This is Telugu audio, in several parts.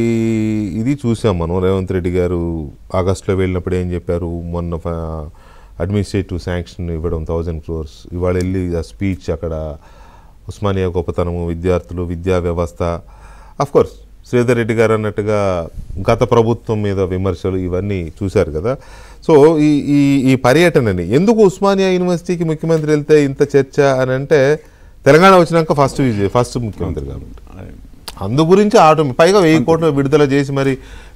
ఇది చూసాం మనం. రేవంత్ రెడ్డి గారు ఆగస్టులో వెళ్ళినప్పుడు ఏం చెప్పారు, మొన్న అడ్మినిస్ట్రేటివ్ శాంక్షన్ ఇవ్వడం 1000 crores. ఇవాళ వెళ్ళి ఆ స్పీచ్ అక్కడ ఉస్మానియా గొప్పతనము, విద్యార్థులు, విద్యా వ్యవస్థ. అఫ్కోర్స్ శ్రీధర్ రెడ్డి గారు అన్నట్టుగా గత ప్రభుత్వం మీద విమర్శలు ఇవన్నీ చూశారు కదా. సో ఈ పర్యటనని ఎందుకు ఉస్మానియా యూనివర్సిటీకి ముఖ్యమంత్రి వెళ్తే ఇంత చర్చ అని అంటే, తెలంగాణ వచ్చినాక ఫస్ట్ ముఖ్యమంత్రి కాబట్టి అందు గురించి పైగా 1000 కోట్లు విడుదల చేసి మరి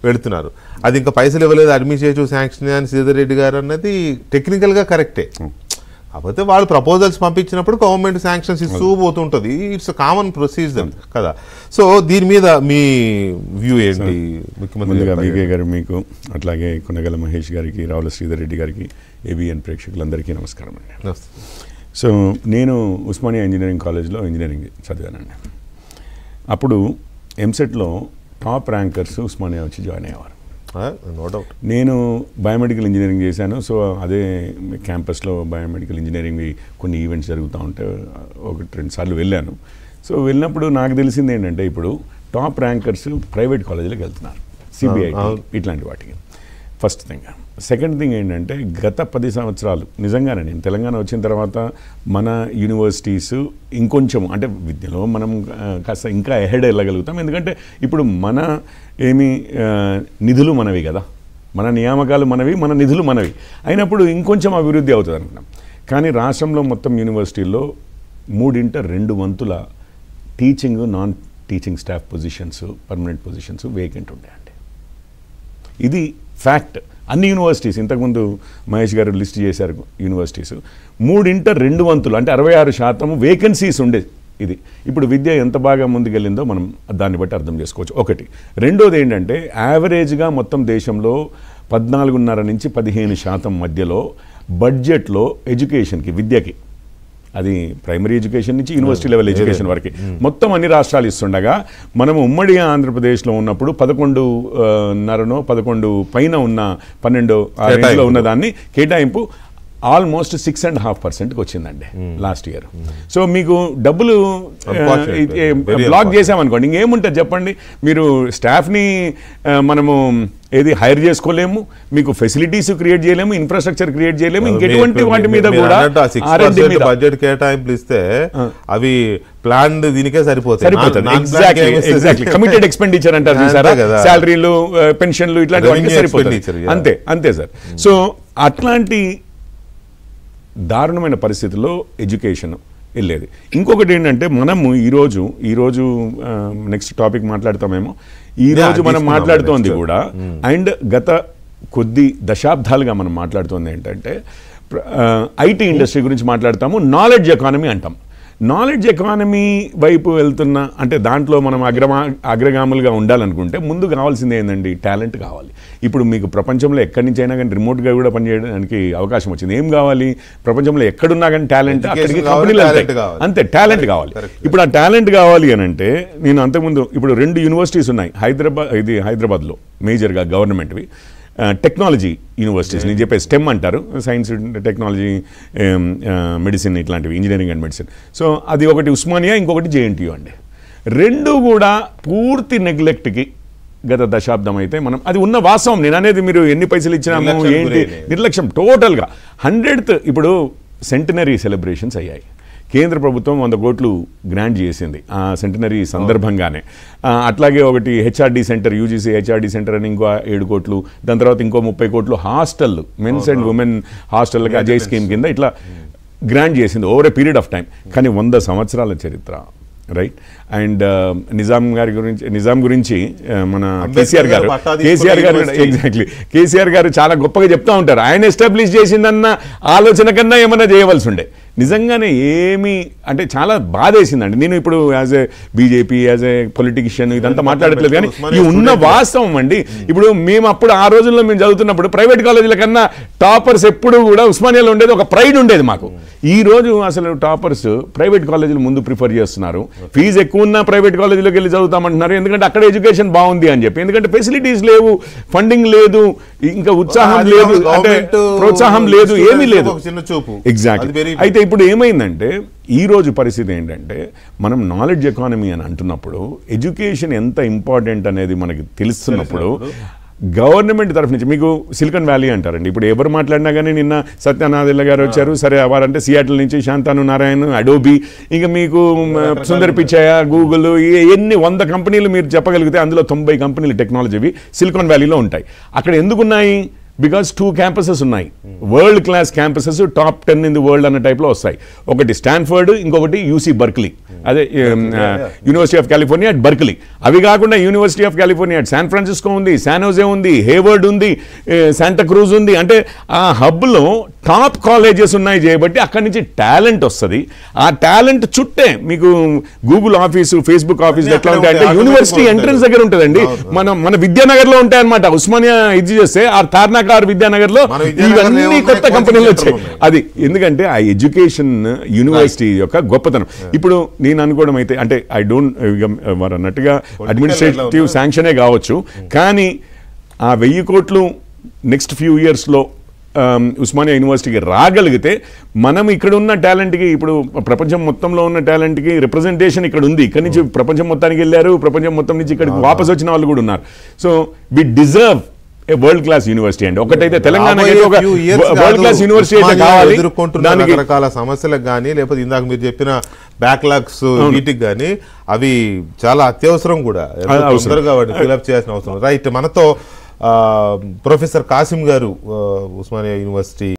వెళుతున్నారు. అది ఇంకా పైసలు ఇవ్వలేదు, అడ్మినిస్ట్రేటివ్ శాంక్షన్ అని శ్రీధర్ రెడ్డి గారు అన్నది టెక్నికల్గా కరెక్టే. కాకపోతే వాళ్ళు ప్రపోజల్స్ పంపించినప్పుడు గవర్నమెంట్ శాంక్షన్స్ ఇస్తూ పోతుంటుంది. ఇట్స్ కామన్ ప్రొసీజర్ కదా. సో దీని మీద మీ వ్యూ ఏంటి? ముఖ్యమంత్రి వికే గారు మీకు, అట్లాగే కొనగల మహేష్ గారికి, రావుల శ్రీధర్ రెడ్డి గారికి, ఏబిఎన్ ప్రేక్షకులందరికీ నమస్కారం అండి. సో నేను ఉస్మానియా ఇంజనీరింగ్ కాలేజ్లో ఇంజనీరింగ్ చదివానండి. అప్పుడు ఎంసెట్లో టాప్ ర్యాంకర్స్ ఉస్మానియా వచ్చి జాయిన్ అయ్యేవారు. No doubt. నేను బయోమెడికల్ ఇంజనీరింగ్ చేశాను. సో అదే క్యాంపస్లో బయోమెడికల్ ఇంజనీరింగ్ కొన్ని ఈవెంట్స్ జరుగుతూ ఉంటే 1-2 సార్లు వెళ్ళాను. సో వెళ్ళినప్పుడు నాకు తెలిసింది ఏంటంటే, ఇప్పుడు టాప్ ర్యాంకర్స్ ప్రైవేట్ కాలేజీలకు వెళ్తున్నారు, సిబిఐటి ఇట్లాంటి వాటికి. First thing. సెకండ్ థింగ్ ఏంటంటే, గత 10 సంవత్సరాలు నిజంగానే నేను తెలంగాణ వచ్చిన తర్వాత మన యూనివర్సిటీస్ ఇంకొంచెం అంటే విద్యలో మనం కాస్త ఇంకా ఎహెడ్ వెళ్ళగలుగుతాం. ఎందుకంటే ఇప్పుడు మన నిధులు మనవి కదా, మన నియామకాలు మనవి, మన నిధులు మనవి అయినప్పుడు ఇంకొంచెం అభివృద్ధి అవుతుంది అనుకున్నాం. కానీ రాష్ట్రంలో మొత్తం యూనివర్సిటీల్లో 3/2 వంతుల teaching, non teaching staff positions, permanent positions vacant ఉంటాయండి. ఇది ఫ్యాక్ట్. అన్ని యూనివర్సిటీస్, ఇంతకుముందు మహేష్ గారు లిస్ట్ చేశారు యూనివర్సిటీస్, 3/2 వంతులు అంటే 66% వేకెన్సీస్ ఉండేది. ఇది ఇప్పుడు విద్య ఎంత బాగా ముందుకెళ్ళిందో మనం దాన్ని బట్టి అర్థం చేసుకోవచ్చు. ఒకటి. రెండోది ఏంటంటే, యావరేజ్గా మొత్తం దేశంలో 14.5 నుంచి 15% మధ్యలో బడ్జెట్లో ఎడ్యుకేషన్కి, విద్యకి, అది ప్రైమరీ ఎడ్యుకేషన్ నుంచి యూనివర్సిటీ లెవెల్ ఎడ్యుకేషన్ వరకు మొత్తం అన్ని రాష్ట్రాలు ఇస్తుండగా, మనము ఉమ్మడి ఆంధ్రప్రదేశ్లో ఉన్నప్పుడు 11.5 పైన ఉన్న 12 ఉన్న దాన్ని కేటాయింపు ఆల్మోస్ట్ 6.5%కి వచ్చిందండి లాస్ట్ ఇయర్. సో మీకు డబ్బులు బ్లాక్ చేసామనుకోండి, ఇంకేముంటుంది చెప్పండి. మీరు స్టాఫ్ని మనము హైర్ చేసుకోలేము, మీకు ఫెసిలిటీస్ క్రియేట్ చేయలేము, ఇన్ఫ్రాస్ట్రక్చర్ క్రియేట్ చేయలేము, ఇంకెటువంటి వాటి మీద కూడా బడ్జెట్ కేటాయింపులు ఇస్తే అవి ప్లాన్ దీనికే సరిపోతాయి. ఎగ్జాక్ట్లీ కమిటెడ్ ఎక్స్పెండిచర్ అంటారు చూసారా, శాలరీలు, పెన్షన్లు ఇట్లాంటి వాటికి సరిపోతాయి. అంతే సార్. సో అట్లాంటి దారుణమైన పరిస్థితుల్లో ఎడ్యుకేషన్ వెళ్ళేది. ఇంకొకటి ఏంటంటే, మనము ఈరోజు నెక్స్ట్ టాపిక్ మాట్లాడతామేమో, ఈరోజు మనం మాట్లాడుతోంది కూడా అండ్ గత కొద్ది దశాబ్దాలుగా మనం మాట్లాడుతోంది ఏంటంటే, ఐటీ ఇండస్ట్రీ గురించి మాట్లాడతాము, నాలెడ్జ్ ఎకానమీ అంటాం. నాలెడ్జ్ ఎకానమీ వైపు వెళ్తున్న అంటే దాంట్లో మనం అగ్రగాములుగా ఉండాలనుకుంటే ముందు కావాల్సింది ఏంటండి, టాలెంట్ కావాలి. ఇప్పుడు మీకు ప్రపంచంలో ఎక్కడి నుంచి అయినా కానీ రిమోట్గా కూడా పనిచేయడానికి అవకాశం వచ్చింది. ఏం కావాలి, ప్రపంచంలో ఎక్కడున్నా కానీ టాలెంట్, అక్కడికి కంపెనీలు అంతే టాలెంట్ కావాలి. ఇప్పుడు ఆ టాలెంట్ కావాలి అని అంటే, నేను అంతకుముందు ఇప్పుడు 2 యూనివర్సిటీస్ ఉన్నాయి హైదరాబాద్లో మేజర్గా గవర్నమెంట్వి, టెక్నాలజీ యూనివర్సిటీస్. నేను చెప్పే స్టెమ్ అంటారు, సైన్స్, టెక్నాలజీ, మెడిసిన్, ఇట్లాంటివి, ఇంజనీరింగ్ అండ్ మెడిసిన్. సో అది ఒకటి ఉస్మానియా, ఇంకొకటి జేఎన్టీయూ అండి. 2 కూడా పూర్తి నెగ్లెక్ట్కి గత దశాబ్దం అయితే మనం, అది ఉన్న వాస్తవం. నేను అనేది మీరు ఎన్ని పైసలు ఇచ్చినాము ఏంటి, నిర్లక్ష్యం టోటల్గా. 100th ఇప్పుడు సెంటనరీ సెలబ్రేషన్స్ అయ్యాయి. కేంద్ర ప్రభుత్వం 100 కోట్లు గ్రాంట్ చేసింది ఆ సెంటనరీ సందర్భంగానే. అట్లాగే ఒకటి HRD centre, UGC HRD centre అని ఇంకో 7 కోట్లు, దాని తర్వాత ఇంకో 30 కోట్లు హాస్టల్, మెన్స్ అండ్ ఉమెన్ హాస్టల్కి అజయ్ స్కీమ్ కింద ఇట్లా గ్రాంట్ చేసింది over a period of time. కానీ 100 సంవత్సరాల చరిత్ర, రైట్. అండ్ నిజాం గురించి మన కేసీఆర్ గారు ఎగ్జాక్ట్లీ కేసీఆర్ గారు చాలా గొప్పగా చెప్తూ ఉంటారు. ఆయన ఎస్టాబ్లిష్ చేసిందన్న ఆలోచన కన్నా ఏమన్నా చేయవలసి ఉండే. నిజంగానే ఏమి అంటే చాలా బాధ వేసిందండి. నేను ఇప్పుడు as a BJP, as a politician ఇదంతా మాట్లాడట్లేదు, కానీ ఈ ఉన్న వాస్తవం అండి. ఇప్పుడు మేము అప్పుడు ఆ రోజుల్లో మేము చదువుతున్నప్పుడు ప్రైవేట్ కాలేజీల కన్నా టాపర్స్ ఎప్పుడు కూడా ఉస్మానియాలో ఉండేది, ఒక ప్రైడ్ ఉండేది మాకు. ఈ రోజు అసలు టాపర్స్ ప్రైవేట్ కాలేజీలు ముందు ప్రిఫర్ చేస్తున్నారు. ఫీజు ఎక్కువ ఉన్నా ప్రైవేట్ కాలేజీలోకి వెళ్ళి చదువుతామంటున్నారు, ఎందుకంటే అక్కడ ఎడ్యుకేషన్ బాగుంది అని చెప్పి. ఎందుకంటే ఫెసిలిటీస్ లేవు, ఫండింగ్ లేదు, ఇంకా ఉత్సాహం లేదు, అంటే ప్రోత్సాహం లేదు, ఏమీ లేదు. ఎగ్జాక్ట్లీ. అయితే ఇప్పుడు ఏమైందంటే ఈరోజు పరిస్థితి ఏంటంటే మనం నాలెడ్జ్ ఎకానమీ అని అంటున్నప్పుడు ఎడ్యుకేషన్ ఎంత ఇంపార్టెంట్ అనేది మనకి తెలుస్తున్నప్పుడు గవర్నమెంట్ తరఫు నుంచి మీకు సిలికాన్ వ్యాలీ అంటారండి. ఇప్పుడు ఎవరు మాట్లాడినా కానీ నిన్న సత్యనాదెల్ల గారు వచ్చారు, సరే వారంటే సియాటిల్ నుంచి శాంతాను నారాయణ, అడోబీ, ఇంకా మీకు సుందర్ పిచాయ, గూగుల్, ఎన్ని 100 కంపెనీలు మీరు చెప్పగలిగితే అందులో 90 కంపెనీలు టెక్నాలజీవి సిలికాన్ వ్యాలీలో ఉంటాయి. అక్కడ ఎందుకున్నాయి? బికాస్ 2 క్యాంపసెస్ ఉన్నాయి, world class campuses, top 10 in the world అన్న టైప్లో వస్తాయి. ఒకటి స్టాన్ఫర్డ్, ఇంకొకటి యూసీ బర్క్లీ, అదే university of California at Berkeley. అవి కాకుండా university of California at San Francisco ఉంది, శాన్ హోజే ఉంది, హేవర్డ్ ఉంది, శాంతాక్రూజ్ ఉంది. అంటే ఆ హబ్లో టాప్ కాలేజెస్ ఉన్నాయి చేయబట్టి అక్కడి నుంచి టాలెంట్ వస్తుంది. ఆ టాలెంట్ చుట్టే మీకు గూగుల్ ఆఫీసు, ఫేస్బుక్ ఆఫీసు ఎట్లా ఉంటాయంటే యూనివర్సిటీ ఎంట్రన్స్ దగ్గర ఉంటుందండి. మన విద్యానగర్లో ఉంటాయన్నమాట. ఉస్మానియా ఇది చేస్తే ఆ తార్నాక విద్యానగర్ లో ఇవన్నీ కొత్త కంపెనీలు వచ్చాయి. అది ఎందుకంటే ఆ ఎడ్యుకేషన్ యూనివర్సిటీ యొక్క గొప్పతనం. ఇప్పుడు నేను అనుకోవడం అయితే అంటే ఐ డోంట్ వారు అన్నట్టుగా అడ్మినిస్ట్రేటివ్ శాంక్షనే కావచ్చు, కానీ ఆ 1000 కోట్లు నెక్స్ట్ ఫ్యూ ఇయర్స్లో ఉస్మానియా యూనివర్సిటీకి రాగలిగితే మనం ఇక్కడ ఉన్న టాలెంట్కి, ఇప్పుడు ప్రపంచం మొత్తంలో ఉన్న టాలెంట్కి రిప్రజెంటేషన్ ఇక్కడ ఉంది. ఇక్కడ నుంచి ప్రపంచం మొత్తానికి వెళ్ళారు, ప్రపంచం మొత్తం నుంచి ఇక్కడికి వాపసు వచ్చిన వాళ్ళు కూడా ఉన్నారు. So we deserve a world class university అండి. ఒకటైతే తెలంగాణకి ఒక వరల్డ్ క్లాస్ యూనివర్సిటీ అయితే కావాలి. ఎదుర్కొంటున్న రకరకాల సమస్యలకు కానీ, లేకపోతే ఇందాక మీరు చెప్పిన బ్యాక్లాగ్స్ వీటికి కానీ అవి చాలా అత్యవసరం కూడా, తొందరగా వాటిని ఫిల్అప్ చేయాల్సిన అవసరం. రైట్, మనతో ప్రొఫెసర్ కాసిం గారు, ఉస్మానియా యూనివర్సిటీ